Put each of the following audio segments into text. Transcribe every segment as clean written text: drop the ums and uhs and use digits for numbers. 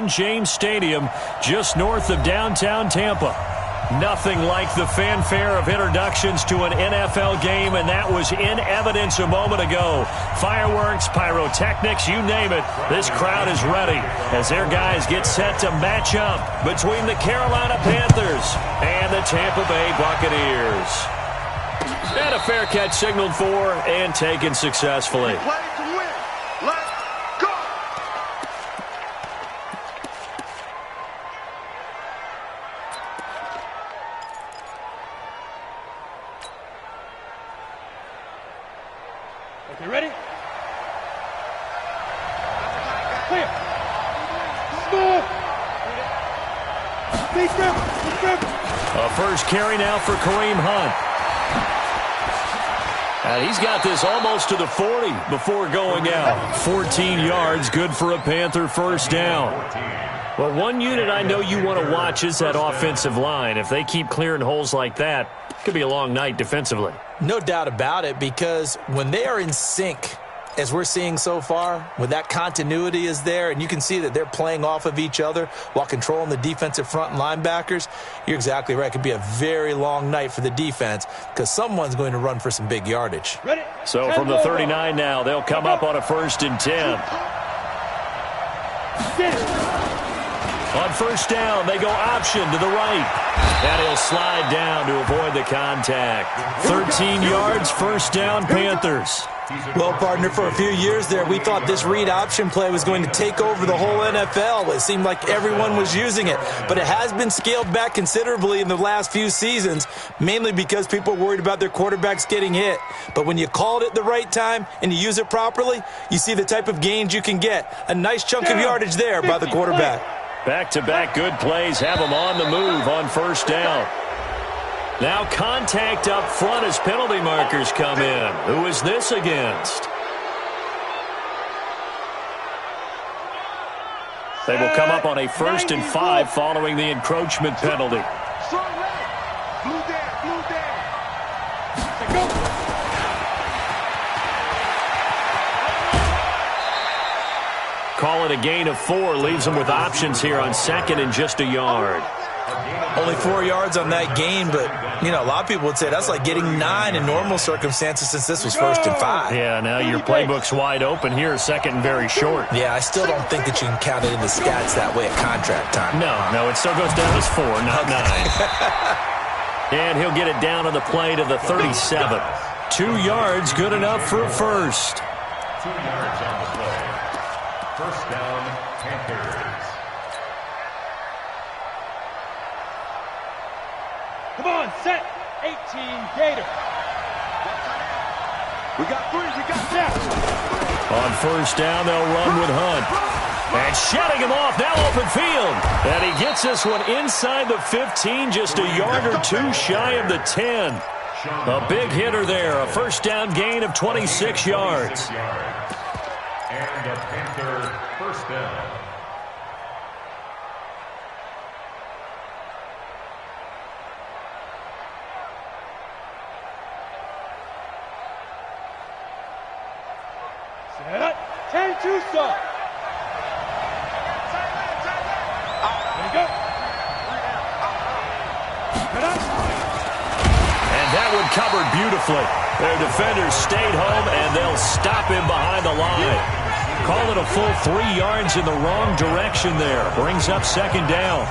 James Stadium, just north of downtown Tampa. Nothing like the fanfare of introductions to an NFL game, and that was in evidence a moment ago. Fireworks, pyrotechnics, you name it. This crowd is ready as their guys get set to match up between the Carolina Panthers and the Tampa Bay Buccaneers. And a fair catch signaled for and taken successfully. Okay, ready? Clear. Smooth. A first carry now for Kareem Hunt. And he's got this almost to the 40 before going out. 14 yards, good for a Panther first down. Well, one unit I know you want to watch is that offensive line. If they keep clearing holes like that, it could be a long night defensively. No doubt about it, because when they are in sync, as we're seeing so far, when that continuity is there, and you can see that they're playing off of each other while controlling the defensive front and linebackers, you're exactly right. It could be a very long night for the defense because someone's going to run for some big yardage. Ready? So from the 39 now, they'll come up on a 1st and 10. On first down, they go option to the right. And he'll slide down to avoid the contact. 13 yards, first down, Panthers. Well, partner, for a few years there, we thought this read option play was going to take over the whole NFL. It seemed like everyone was using it. But it has been scaled back considerably in the last few seasons, mainly because people are worried about their quarterbacks getting hit. But when you call it at the right time and you use it properly, you see the type of gains you can get. A nice chunk of yardage there by the quarterback. Back-to-back good plays have them on the move on first down. Now contact up front as penalty markers come in. Who is this against? They will come up on a 1st and 5 following the encroachment penalty. Call it a gain of 4, leaves them with options here on 2nd and just a yard. Only 4 yards on that gain, but, you know, a lot of people would say that's like getting 9 in normal circumstances since this was 1st and 5. Yeah, now your playbook's wide open here, 2nd and very short. Yeah, I still don't think that you can count it in the stats that way at contract time. No, it still goes down as 4, not 9. And he'll get it down on the play to the 37. 2 yards, good enough for a first. 2 yards on the play. First down, Panthers. Come on, set. 18 Gator. We got 3. We got that. On first down, they'll run with Hunt. And shutting him off, now open field. And he gets this one inside the 15, just a yard or 2 shy of the 10. A big hitter there, a first down gain of 26 yards. And a Panther first down. Set. 10-2 stop. There you go. And that one covered beautifully. Their defenders stayed home, and they'll stop him behind the line. Call it a full 3 yards in the wrong direction there. Brings up 2nd down.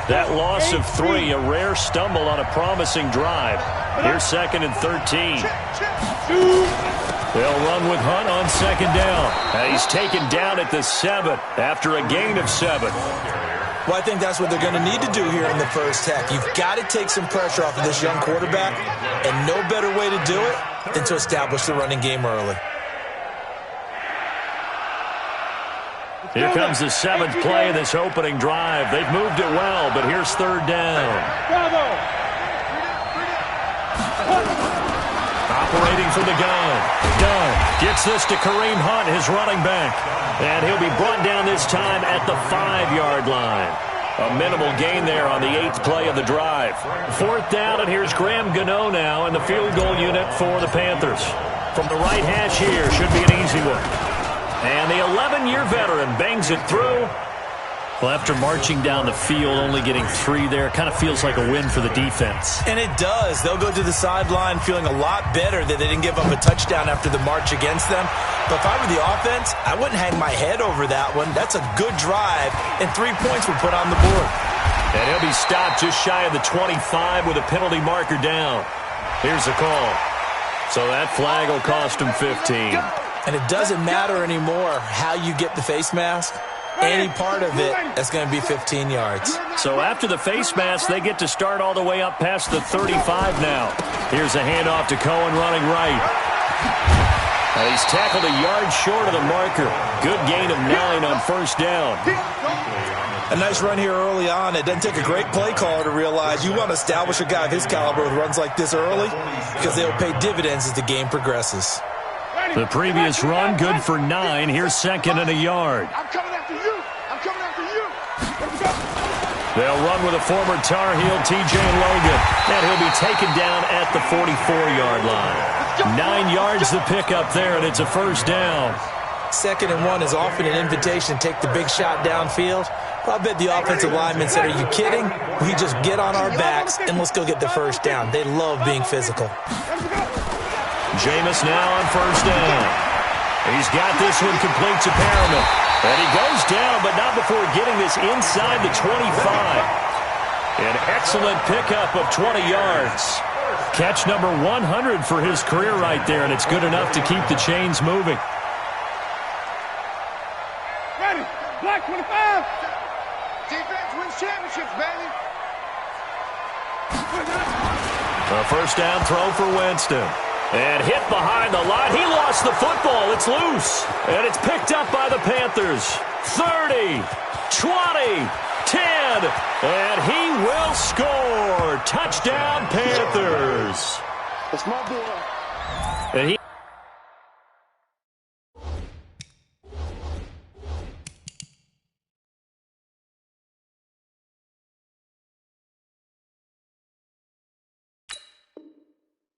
That loss of 3, a rare stumble on a promising drive. Here's 2nd and 13. They'll run with Hunt on 2nd down. And he's taken down at the 7 after a gain of 7. Well, I think that's what they're going to need to do here in the first half. You've got to take some pressure off of this young quarterback, and no better way to do it than to establish the running game early. Here comes the 7th play of this opening drive. They've moved it well, but here's 3rd down. Bravo. Operating from the gun. Dunn gets this to Kareem Hunt, his running back. And he'll be brought down this time at the 5-yard line. A minimal gain there on the 8th play of the drive. 4th down, and here's Graham Gano now in the field goal unit for the Panthers. From the right hash here, should be an easy one. And the 11-year veteran bangs it through. Well, after marching down the field, only getting 3 there, kind of feels like a win for the defense. And it does. They'll go to the sideline feeling a lot better that they didn't give up a touchdown after the march against them. But if I were the offense, I wouldn't hang my head over that one. That's a good drive, and 3 points were put on the board. And he'll be stopped just shy of the 25 with a penalty marker down. Here's the call. So that flag will cost him 15. And it doesn't matter anymore how you get the face mask. Any part of it, that's going to be 15 yards. So after the face mask, they get to start all the way up past the 35 now. Here's a handoff to Cohen running right. And he's tackled a yard short of the marker. Good gain of 9 on first down. A nice run here early on. It doesn't take a great play caller to realize you want to establish a guy of his caliber with runs like this early because they'll pay dividends as the game progresses. The previous run, good for 9. Here's second and a yard. I'm coming after you. I'm coming after you. Let's go. They'll run with a former Tar Heel, T.J. Logan. And he'll be taken down at the 44-yard line. 9 yards the pickup there, and it's a first down. 2nd and 1 is often an invitation to take the big shot downfield. I bet the offensive lineman said, are you kidding? We just get on our backs and let's go get the first down. They love being physical. Jameis now on first down. He's got this one complete to Perriman. And he goes down, but not before getting this inside the 25. An excellent pickup of 20 yards. Catch number 100 for his career right there, and it's good enough to keep the chains moving. Ready. Black 25. Defense wins championships, baby. A first down throw for Winston. And hit behind the line. He lost the football. It's loose. And it's picked up by the Panthers. 30, 20, 10. And he will score. Touchdown, Panthers. That's my boy. And he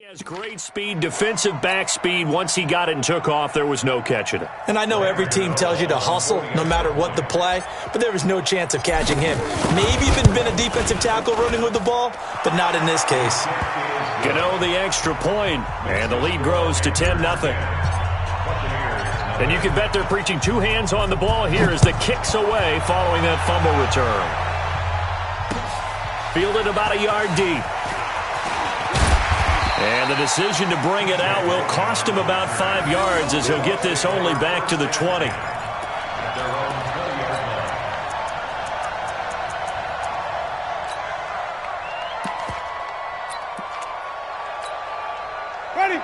has great speed, defensive back speed. Once he got it and took off, there was no catching it. And I know every team tells you to hustle no matter what the play, but there was no chance of catching him. Maybe even been a defensive tackle running with the ball, but not in this case. Gano the extra point, and the lead grows to 10-0. And you can bet they're preaching 2 hands on the ball here as the kick's away following that fumble return. Fielded about a yard deep. And the decision to bring it out will cost him about 5 yards as he'll get this only back to the 20.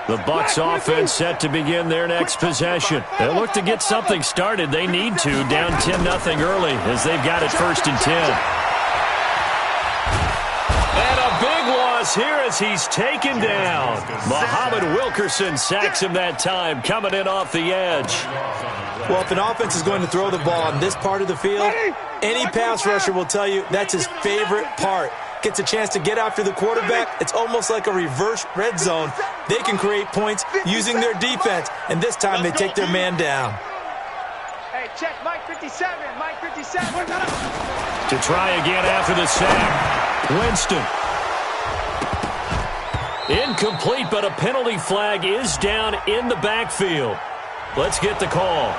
The Bucs offense set to begin their next possession. They'll look to get something started. They need to, down 10-0 early as they've got it 1st and 10. Here as he's taken down. Muhammad Wilkerson sacks him that time, coming in off the edge. Well, if an offense is going to throw the ball on this part of the field, any pass rusher will tell you that's his favorite part. Gets a chance to get after the quarterback. It's almost like a reverse red zone. They can create points using their defense, and this time they take their man down. Hey, check Mike 57. Mike 57. To try again after the sack. Winston. Incomplete, but a penalty flag is down in the backfield. Let's get the call.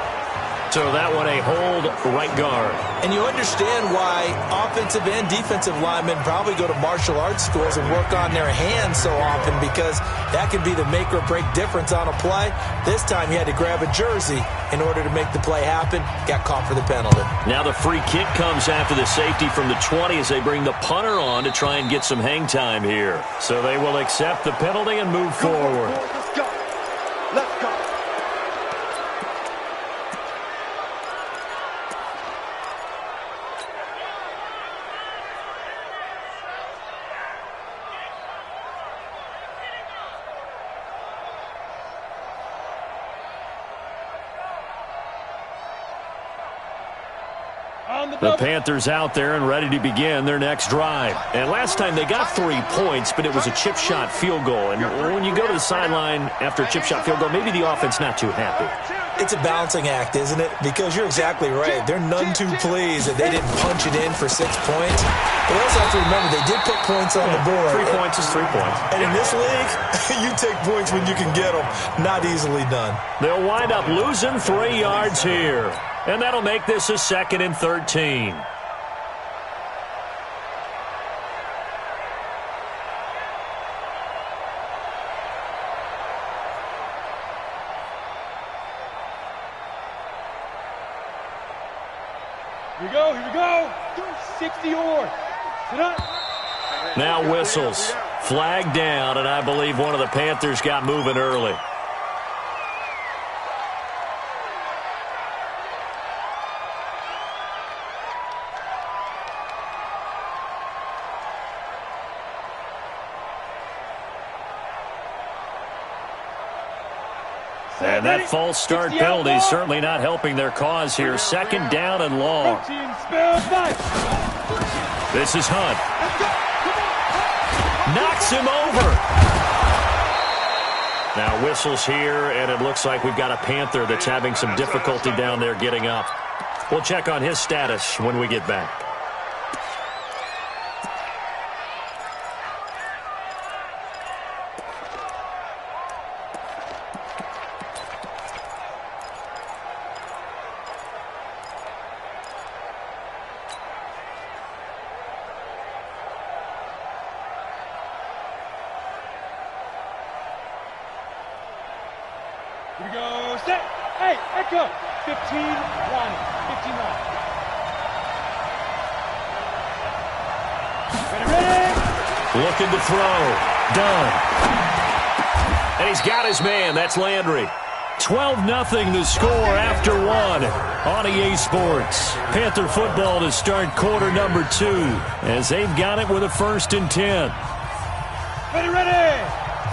So that one a hold right guard. And you understand why offensive and defensive linemen probably go to martial arts schools and work on their hands so often, because that can be the make or break difference on a play. This time he had to grab a jersey in order to make the play happen. Got caught for the penalty. Now the free kick comes after the safety from the 20 as they bring the punter on to try and get some hang time here. So they will accept the penalty and move forward. Let's go. Let's go. The Panthers out there and ready to begin their next drive. And last time they got 3 points, but it was a chip shot field goal. And when you go to the sideline after a chip shot field goal, maybe the offense not too happy. It's a balancing act, isn't it? Because you're exactly right. They're none too pleased that they didn't punch it in for 6 points. But also have to remember, they did put points on the board. 3 points is 3 points. And in this league, you take points when you can get them. Not easily done. They'll wind up losing 3 yards here. And that'll make this a 2nd and 13. Here we go, here we go. 60 yards. Sit up. Now whistles. Flag down, and I believe one of the Panthers got moving early. And that false start penalty is certainly not helping their cause here. 2nd down and long. This is Hunt. Knocks him over. Now whistles here, and it looks like we've got a Panther that's having some difficulty down there getting up. We'll check on his status when we get back. Here we go, set. Hey, echo. 15 line. 15 line. Ready. Looking to throw. Done. And he's got his man. That's Landry. 12-0 the score after 1 on EA Sports. Panther football to start quarter number 2 as they've got it with a 1st and 10. Ready.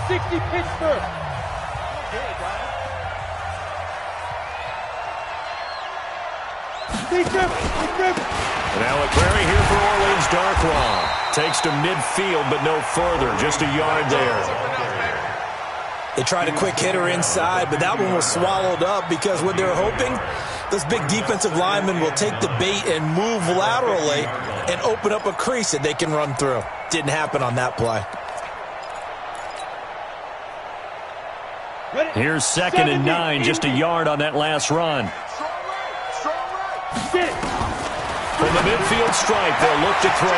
60 Pittsburgh. Now McCrary here for Orleans. Darkwa takes to midfield, but no further. Just a yard there. They tried a quick hitter inside, but that one was swallowed up because what they're hoping, those big defensive linemen will take the bait and move laterally and open up a crease that they can run through. Didn't happen on that play. Here's 2nd and 9, just a yard on that last run. From the midfield stripe, they'll look to throw.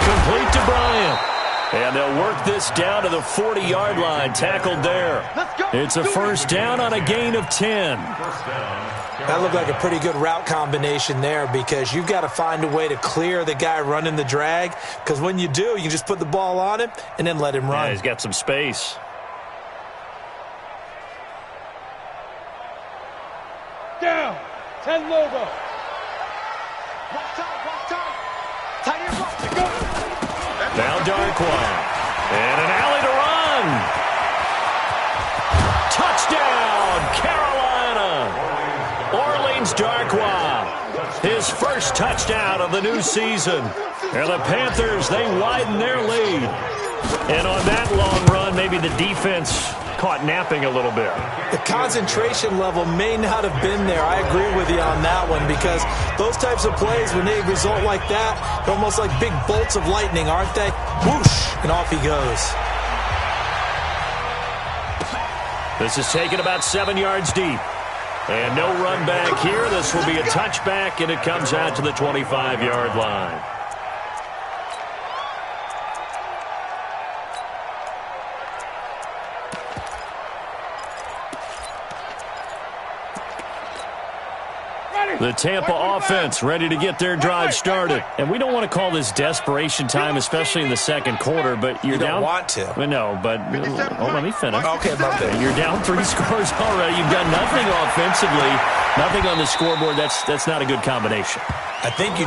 Complete to Bryant. And they'll work this down to the 40-yard line, tackled there. It's a 1st down on a gain of 10. That looked like a pretty good route combination there because you've got to find a way to clear the guy running the drag because when you do, you just put the ball on him and then let him run. Yeah, he's got some space. Down. 10 logo. Now Darkwa. And an alley to run. Touchdown, Carolina. Orleans Darkwa. His 1st touchdown of the new season. And the Panthers, they widen their lead. And on that long run, maybe the defense caught napping a little bit. The concentration level may not have been there. I agree with you on that one because those types of plays, when they result like that, they're almost like big bolts of lightning, aren't they? Whoosh, and off he goes. This is taken about 7 yards deep. And no run back here. This will be a touchback, and it comes out to the 25-yard line. The Tampa offense ready to get their drive started. And we don't want to call this desperation time, especially in the 2nd quarter, but you're down. You don't want to. No, but let me finish. Okay, my bad. You're down 3 scores already. You've done nothing offensively. Nothing on the scoreboard. That's not a good combination. I think you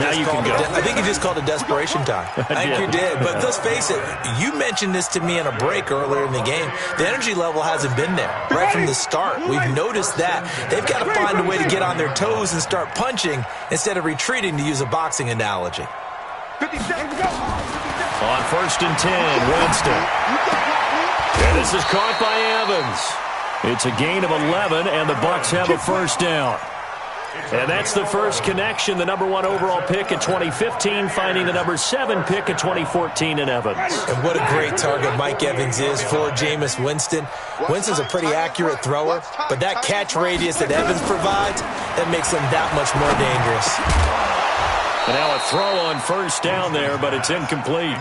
just called it desperation time. I think you did. But let's face it, you mentioned this to me in a break earlier in the game. The energy level hasn't been there right from the start. We've noticed that. They've got to find a way to get on their toes and start punching instead of retreating, to use a boxing analogy. 50 seconds, go. On 1st and 10, Winston. And this is caught by Evans. It's a gain of 11, and the Bucs have a first down. And that's the first connection, the number 1 overall pick in 2015, finding the number 7 pick in 2014 in Evans. And what a great target Mike Evans is for Jameis Winston. Winston's a pretty accurate thrower, but that catch radius that Evans provides, that makes him that much more dangerous. And now a throw on first down there, but it's incomplete.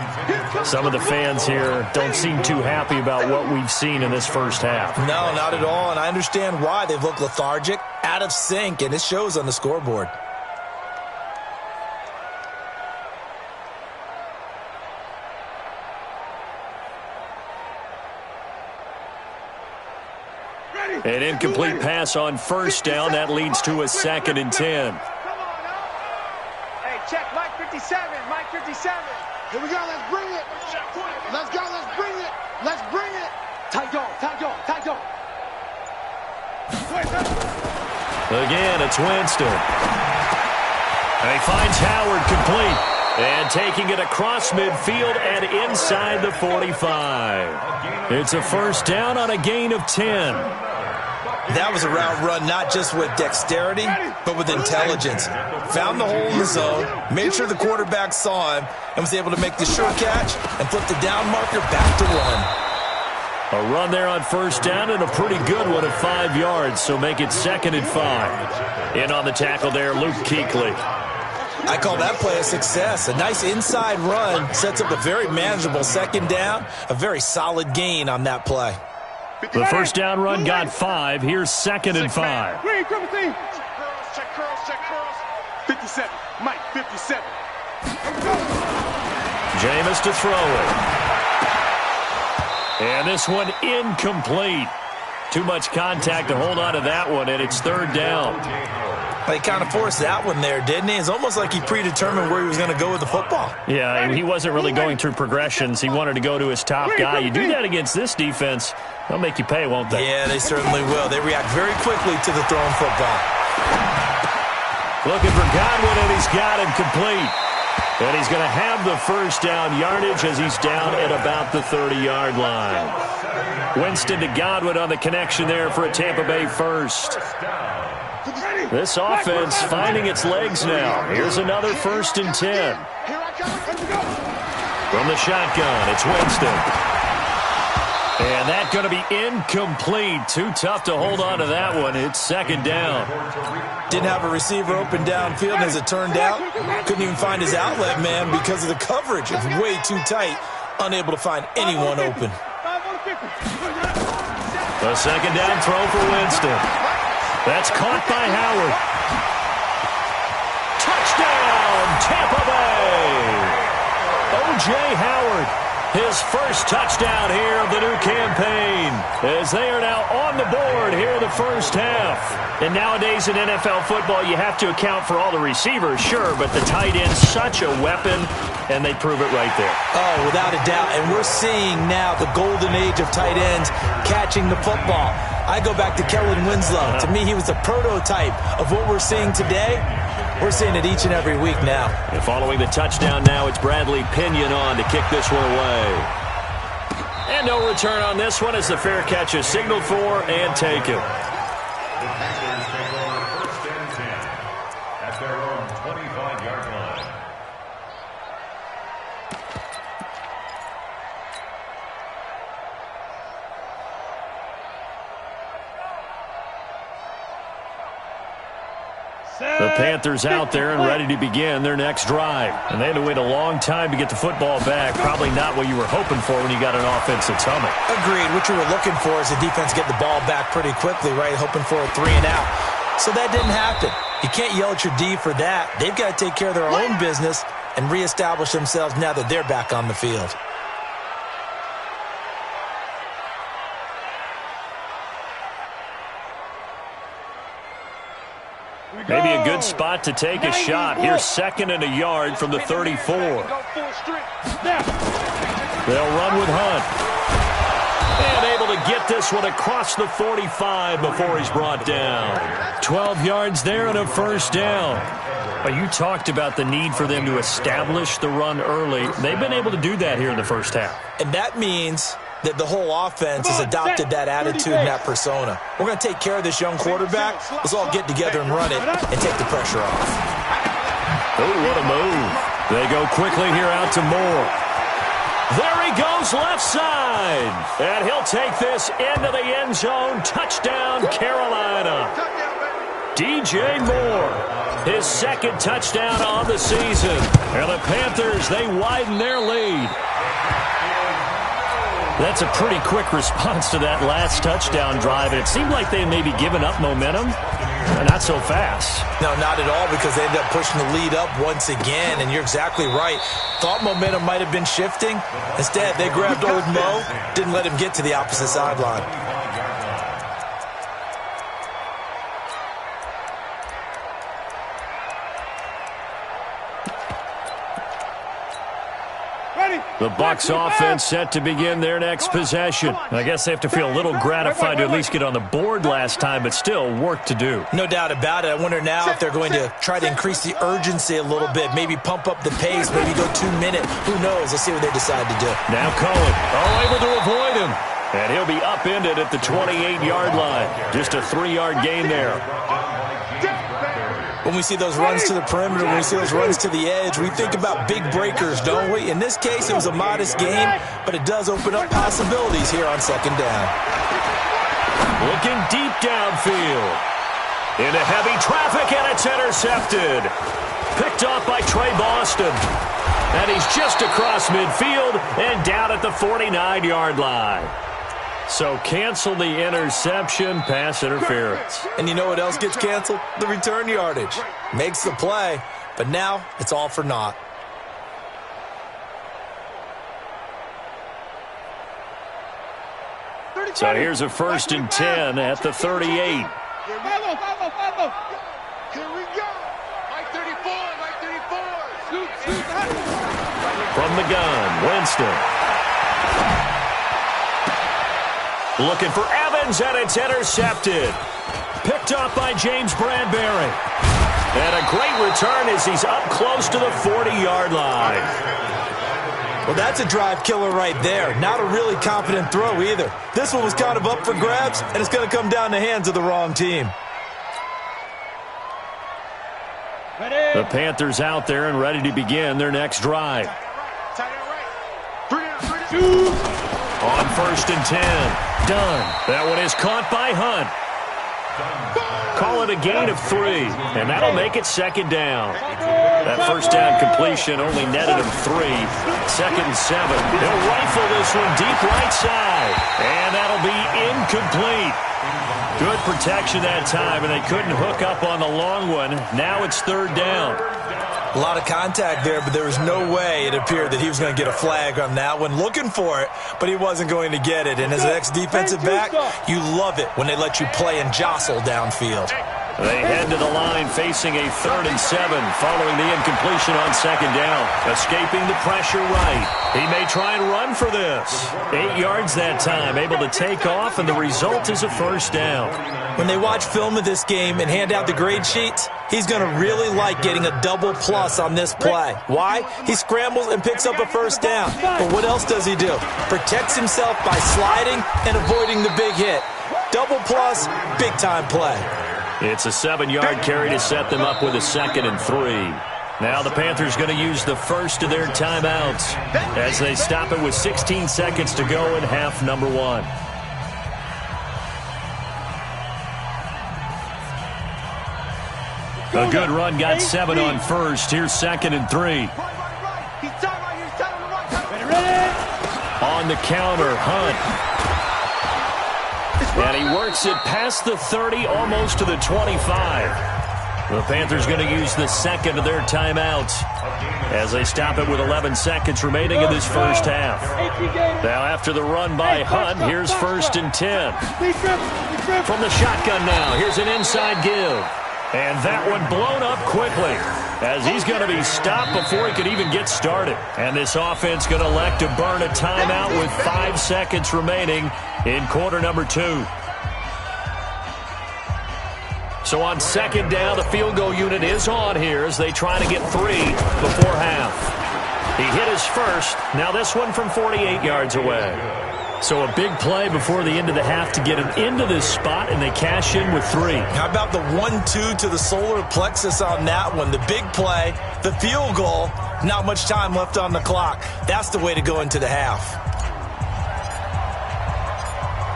Some of the fans here don't seem too happy about what we've seen in this first half. No, not at all, and I understand why. They've looked lethargic, out of sync, and it shows on the scoreboard. An incomplete pass on first down. That leads to a 2nd and 10. Check, Mike 57, Mike 57. Here we go, let's bring it. Let's go, let's bring it. Let's bring it. Tight dog, tight dog, tight dog. Again, it's Winston. And he finds Howard complete. And taking it across midfield and inside the 45. It's a first down on a gain of 10. That was a route run not just with dexterity, but with intelligence. Found the hole in the zone, made sure the quarterback saw him, and was able to make the sure catch and flip the down marker back to 1. A run there on first down and a pretty good one at 5 yards, so make it 2nd and 5. In on the tackle there, Luke Kuechly. I call that play a success. A nice inside run sets up a very manageable 2nd down, a very solid gain on that play. The first down run got 5. Here's 2nd and 5. Green, Timothy. Check curls, check curls. 57, Mike 57. Jameis to throw it. And this one incomplete. Too much contact to hold on to that one, and it's 3rd down. He kind of forced that one there, didn't he? It's almost like he predetermined where he was going to go with the football. Yeah, he wasn't really going through progressions. He wanted to go to his top guy. You do that against this defense, they'll make you pay, won't they? Yeah, they certainly will. They react very quickly to the thrown football. Looking for Godwin, and he's got him complete. And he's going to have the first down yardage as he's down at about the 30-yard line. Winston to Godwin on the connection there for a Tampa Bay first. This offense finding its legs now. Here's another 1st and 10. From the shotgun, it's Winston. And that's going to be incomplete. Too tough to hold on to that one. It's 2nd down. Didn't have a receiver open downfield, and as it turned out, couldn't even find his outlet man because of the coverage. It's way too tight, unable to find anyone open. The 2nd down throw for Winston. That's caught by Howard. Touchdown, Tampa Bay! O.J. Howard, his first touchdown here of the new campaign, as they are now on the board here in the first half. And nowadays in NFL football, you have to account for all the receivers, sure, but the tight end's such a weapon, and they prove it right there. Oh, without a doubt. And we're seeing now the golden age of tight ends catching the football. I go back to Kellen Winslow. To me, he was the prototype of what we're seeing today. We're seeing it each and every week now. And following the touchdown now, it's Bradley Pinion on to kick this one away. And no return on this one as the fair catch is signaled for and taken. At their own 25-yard line. The Panthers out there and ready to begin their next drive. And they had to wait a long time to get the football back. Probably not what you were hoping for when you got an offense that's humming. Agreed. What you were looking for is the defense get the ball back pretty quickly, right? Hoping for a 3 and out. So that didn't happen. You can't yell at your D for that. They've got to take care of their own business and reestablish themselves now that they're back on the field. Maybe a good spot to take a shot. Here's 2nd and a yard from the 34. They'll run with Hunt. And able to get this one across the 45 before he's brought down. 12 yards there and a first down. Well, you talked about the need for them to establish the run early. They've been able to do that here in the first half. And that means that the whole offense has adopted that attitude and that persona. We're going to take care of this young quarterback. Let's all get together and run it and take the pressure off. Oh, what a move. They go quickly here out to Moore. There he goes left side. And he'll take this into the end zone. Touchdown, Carolina. DJ Moore, his 2nd touchdown on the season. And the Panthers, they widen their lead. That's a pretty quick response to that last touchdown drive. And it seemed like they may be giving up momentum. Not so fast. No, not at all, because they ended up pushing the lead up once again, and you're exactly right. Thought momentum might have been shifting. Instead, they grabbed old Mo, didn't let him get to the opposite sideline. The Bucs offense set to begin their next possession. I guess they have to feel a little gratified to at least get on the board last time, but still work to do. No doubt about it. I wonder now if they're going to try to increase the urgency a little bit, maybe pump up the pace, maybe go 2-minute. Who knows? Let's see what they decide to do. Now Cohen, able to avoid him. And he'll be upended at the 28-yard line. Just a 3-yard gain there. When we see those runs to the perimeter, when we see those runs to the edge, we think about big breakers, don't we? In this case, it was a modest game, but it does open up possibilities here on 2nd down. Looking deep downfield. Into heavy traffic, and it's intercepted. Picked off by Trey Boston. And he's just across midfield and down at the 49-yard line. So cancel the interception, pass interference. And you know what else gets canceled? The return yardage. Makes the play, but now it's all for naught. So here's a 1st and 10 at the 38. Here we go. Mike 34, Mike 34. From the gun, Winston. Looking for Evans, and it's intercepted. Picked off by James Bradbury. And a great return as he's up close to the 40-yard line. Well, that's a drive killer right there. Not a really confident throw either. This one was kind of up for grabs, and it's going to come down the hands of the wrong team. The Panthers out there and ready to begin their next drive. On 1st and 10. Done. That one is caught by Hunt. Call it a gain of 3, and that'll make it 2nd down. That first down completion only netted him 3. 2nd and 7. He'll rifle this one deep right side, and that'll be incomplete. Good protection that time, and they couldn't hook up on the long one. Now it's 3rd down. A lot of contact there, but there was no way it appeared that he was going to get a flag on that one. Looking for it, but he wasn't going to get it. And as an ex-defensive back, you love it when they let you play and jostle downfield. They head to the line facing a 3rd and 7 following the incompletion on 2nd down. Escaping the pressure right. He may try and run for this. 8 yards that time, able to take off, and the result is a 1st down. When they watch film of this game and hand out the grade sheets, he's going to really like getting a double plus on this play. Why? He scrambles and picks up a 1st down. But what else does he do? Protects himself by sliding and avoiding the big hit. Double plus, big-time play. It's a 7-yard carry to set them up with a 2nd and 3. Now the Panthers going to use the first of their timeouts as they stop it with 16 seconds to go in half number 1. A good run, got 7 on 1st. Here's 2nd and 3. On the counter, Hunt. And he works it past the 30, almost to the 25. The Panthers going to use the 2nd of their timeouts as they stop it with 11 seconds remaining in this first half. Now after the run by Hunt, here's 1st and 10. From the shotgun now, here's an inside give. And that one blown up quickly as he's going to be stopped before he could even get started. And this offense going to elect to burn a timeout with 5 seconds remaining in quarter number 2. So on second down, the field goal unit is on here as they try to get 3 before half. He hit his first. Now this one from 48 yards away. So a big play before the end of the half to get him into this spot, and they cash in with 3. How about the 1-2 to the solar plexus on that one? The big play, the field goal, not much time left on the clock. That's the way to go into the half.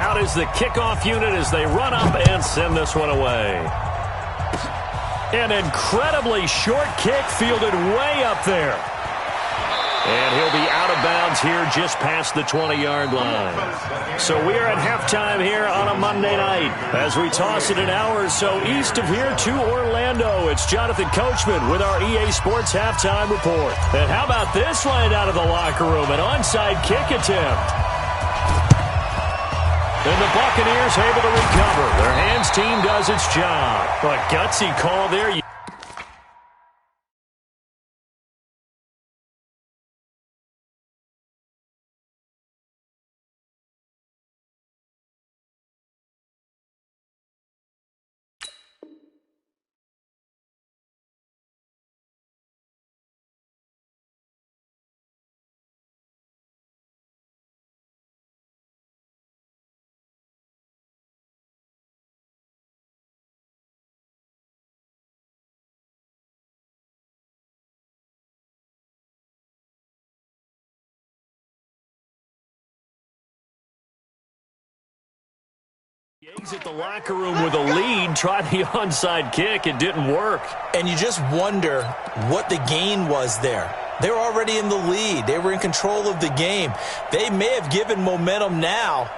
Out is the kickoff unit as they run up and send this one away. An incredibly short kick fielded way up there. And he'll be out of bounds here just past the 20-yard line. So we are at halftime here on a Monday night as we toss it an hour or so east of here to Orlando. It's Jonathan Coachman with our EA Sports Halftime Report. And how about this line out of the locker room? An onside kick attempt. And the Buccaneers able to recover. Their hands team does its job. A gutsy call there. Eggs at the locker room with a lead, tried the onside kick, it didn't work. And you just wonder what the gain was there. They were already in the lead. They were in control of the game. They may have given momentum now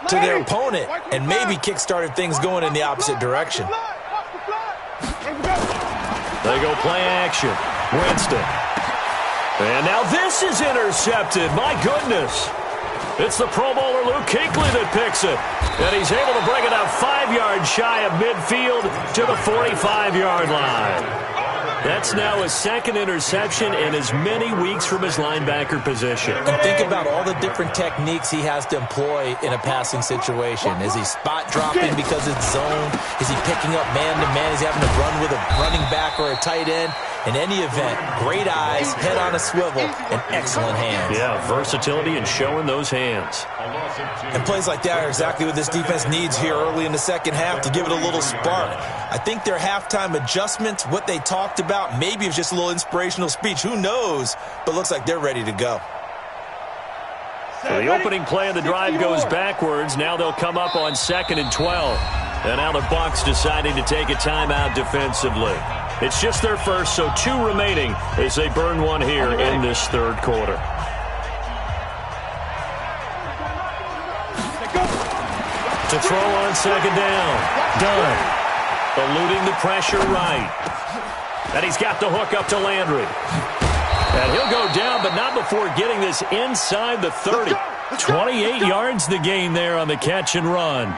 to their opponent and maybe kick-started things going in the opposite direction. They go play action. Winston. And now this is intercepted. My goodness. It's the Pro Bowler Luke Kuechly that picks it. And he's able to bring it out 5 yards shy of midfield to the 45-yard line. That's now his second interception in as many weeks from his linebacker position. And think about all the different techniques he has to employ in a passing situation. Is he spot dropping because it's zone? Is he picking up man-to-man? Is he having to run with a running back or a tight end? In any event, great eyes, head on a swivel, and excellent hands. Yeah, versatility and showing those hands. And plays like that are exactly what this defense needs here early in the second half to give it a little spark. I think their halftime adjustments, what they talked about, maybe it was just a little inspirational speech. Who knows? But looks like they're ready to go. So the opening play of the drive goes backwards. Now they'll come up on 2nd and 12. And now the Bucs deciding to take a timeout defensively. It's just their first, so 2 remaining as they burn one here in this third quarter. To throw on 2nd down. Dunn. Eluding the pressure right. And he's got the hook up to Landry. And he'll go down, but not before getting this inside the 30. 28 yards the gain there on the catch and run.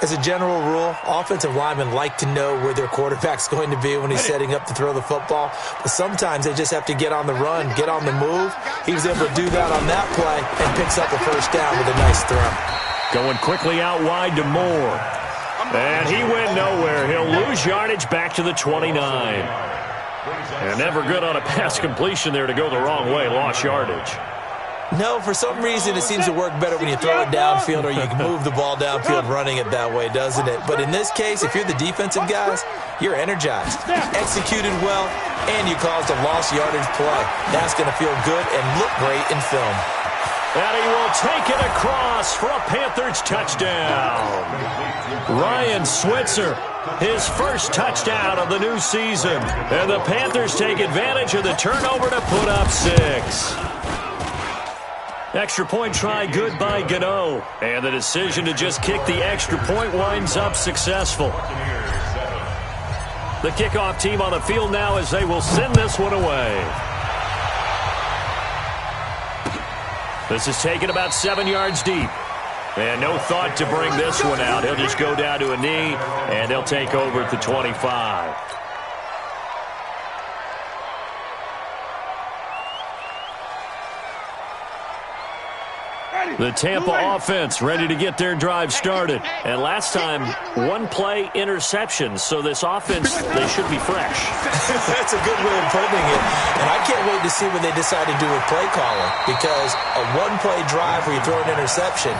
As a general rule, offensive linemen like to know where their quarterback's going to be when he's setting up to throw the football. But sometimes they just have to get on the run, get on the move. He was able to do that on that play and picks up a first down with a nice throw. Going quickly out wide to Moore. And he went nowhere. He'll lose yardage back to the 29. And never good on a pass completion there to go the wrong way. Lost yardage. No, for some reason it seems to work better when you throw it downfield or you can move the ball downfield running it that way, doesn't it? But in this case, if you're the defensive guys, you're energized, executed well, and you caused a lost yardage play. That's going to feel good and look great in film. And he will take it across for a Panthers touchdown. Ryan Switzer, his first touchdown of the new season. And the Panthers take advantage of the turnover to put up 6. Extra point try good by Gano. And the decision to just kick the extra point winds up successful. The kickoff team on the field now as they will send this one away. This is taken about 7 yards deep. And no thought to bring this one out. He'll just go down to a knee, and they'll take over at the 25. The Tampa offense ready to get their drive started. And last time, one-play interception. So this offense, they should be fresh. That's a good way of putting it. And I can't wait to see what they decide to do with play calling. Because a one-play drive where you throw an interception,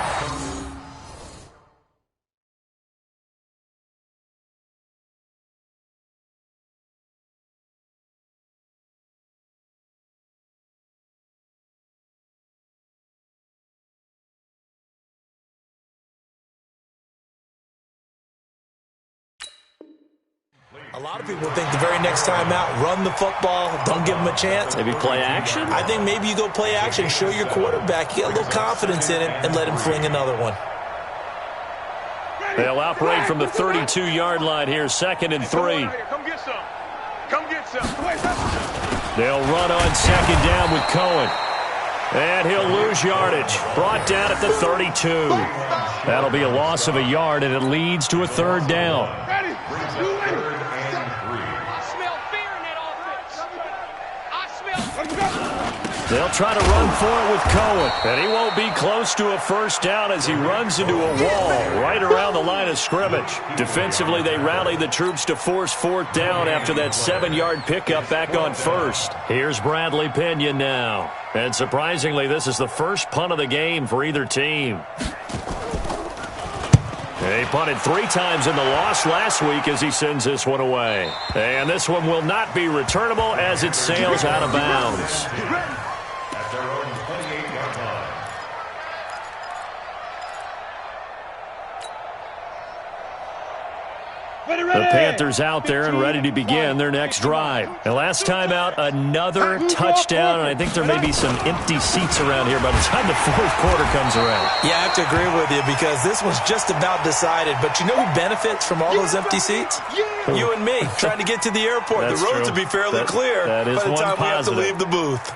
a lot of people think the very next time out, run the football, don't give them a chance. Maybe play action? I think maybe you go play action, show your quarterback, you get a little confidence in it, and let him fling another one. They'll operate from the 32-yard line here, 2nd and 3. Come get some. Come get some. They'll run on 2nd down with Cohen. And he'll lose yardage. Brought down at the 32. That'll be a loss of a yard, and it leads to a 3rd down. Ready? They'll try to run for it with Cohen. And he won't be close to a 1st down as he runs into a wall right around the line of scrimmage. Defensively, they rallied the troops to force 4th down after that 7-yard pickup back on 1st. Here's Bradley Pinion now. And surprisingly, this is the first punt of the game for either team. He punted 3 times in the loss last week as he sends this one away. And this one will not be returnable as it sails out of bounds. At their own 28-yard line. The Panthers out there and ready to begin their next drive. And last time out, another touchdown, and I think there may be some empty seats around here by the time the 4th quarter comes around. Yeah, I have to agree with you because this one's just about decided. But you know who benefits from all those empty seats? You and me, trying to get to the airport. The roads will be fairly clear that is by the time one we have to positive. leave the booth.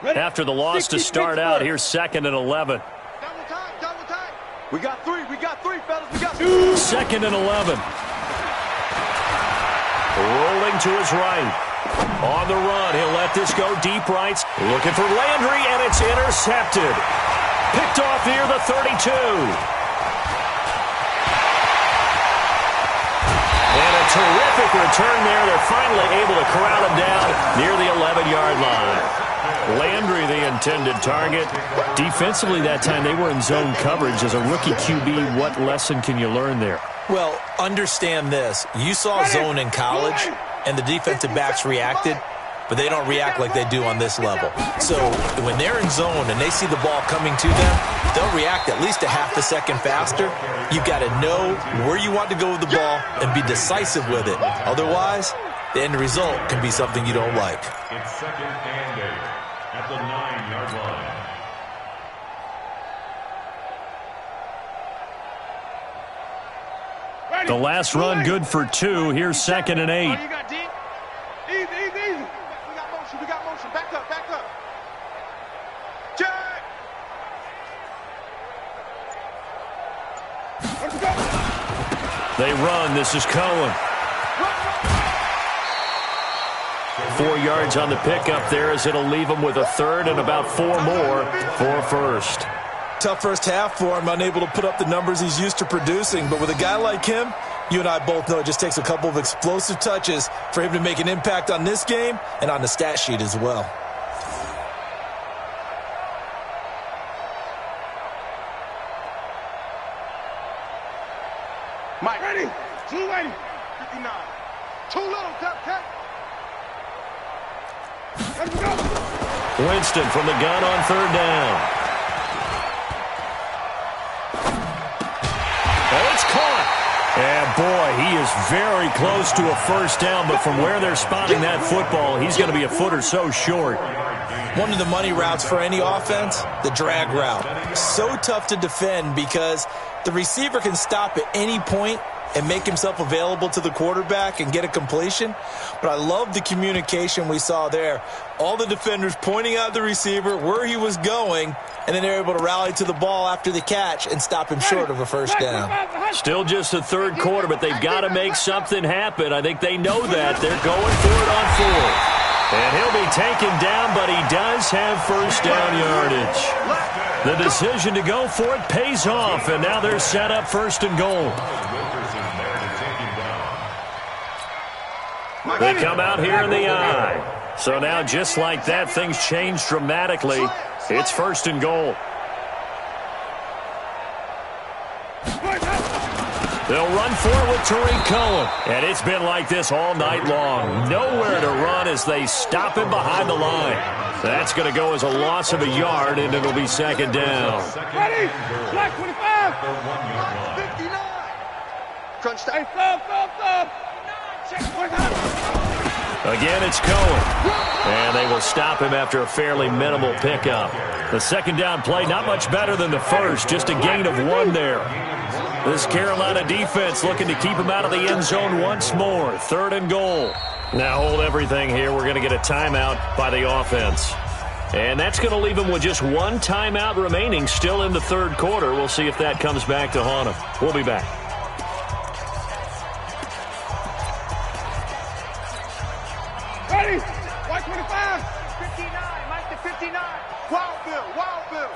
After the loss to start out, here's 2nd and 11. Double time, double time. We got 3, fellas. We got 2. 2nd and 11. Rolling to his right. On the run, he'll let this go deep right. Looking for Landry, and it's intercepted. Picked off near the 32. And a terrific return there. They're finally able to corral him down near the 11-yard line. Landry, the intended target. Defensively that time, they were in zone coverage. As a rookie QB, what lesson can you learn there? Well, understand this. You saw zone in college, and the defensive backs reacted, but they don't react like they do on this level. So when they're in zone and they see the ball coming to them, they'll react at least a half a second faster. You've got to know where you want to go with the ball and be decisive with it. Otherwise, the end result can be something you don't like. It's 2nd and 8 at the 9-yard line. The last run good for 2. Here's 2nd and 8. You got deep. Easy. We got motion. Back up. Check. Let's go. They run. This is Cohen. 4 yards on the pickup there as it'll leave him with a 3rd and about 4 more for a 1st. Tough first half for him, unable to put up the numbers he's used to producing. But with a guy like him, you and I both know it just takes a couple of explosive touches for him to make an impact on this game and on the stat sheet as well. Mike. Ready. 280. 59. Too little, Tech. Let's go. Winston from the gun on 3rd down. And it's caught. And boy, he is very close to a 1st down, but from where they're spotting that football, he's going to be a foot or so short. One of the money routes for any offense, the drag route. So tough to defend because the receiver can stop at any point and make himself available to the quarterback and get a completion. But I love the communication we saw there. All the defenders pointing out the receiver where he was going, and then they're able to rally to the ball after the catch and stop him short of a first down. Still just the third quarter, but they've got to make something happen. I think they know that. They're going for it on fourth. And he'll be taken down, but he does have first down yardage. The decision to go for it pays off, and now they're set up first and goal. They come out here in the I. So now, just like that, things change dramatically. It's first and goal. They'll run for it with Tariq Cohen. And it's been like this all night long. Nowhere to run as they stop him behind the line. That's going to go as a loss of a yard, and it'll be second down. Ready? Black 25. 59. Crunch time. Again, it's Cohen. And they will stop him after a fairly minimal pickup. The second down play, not much better than the first. Just a gain of 1 there. This Carolina defense looking to keep him out of the end zone once more. Third and goal. Now hold everything here. We're going to get a timeout by the offense. And that's going to leave him with just 1 timeout remaining still in the third quarter. We'll see if that comes back to haunt him. We'll be back. Ready? White 25. 59. Mike to 59. Wild Bill. Wild Bill.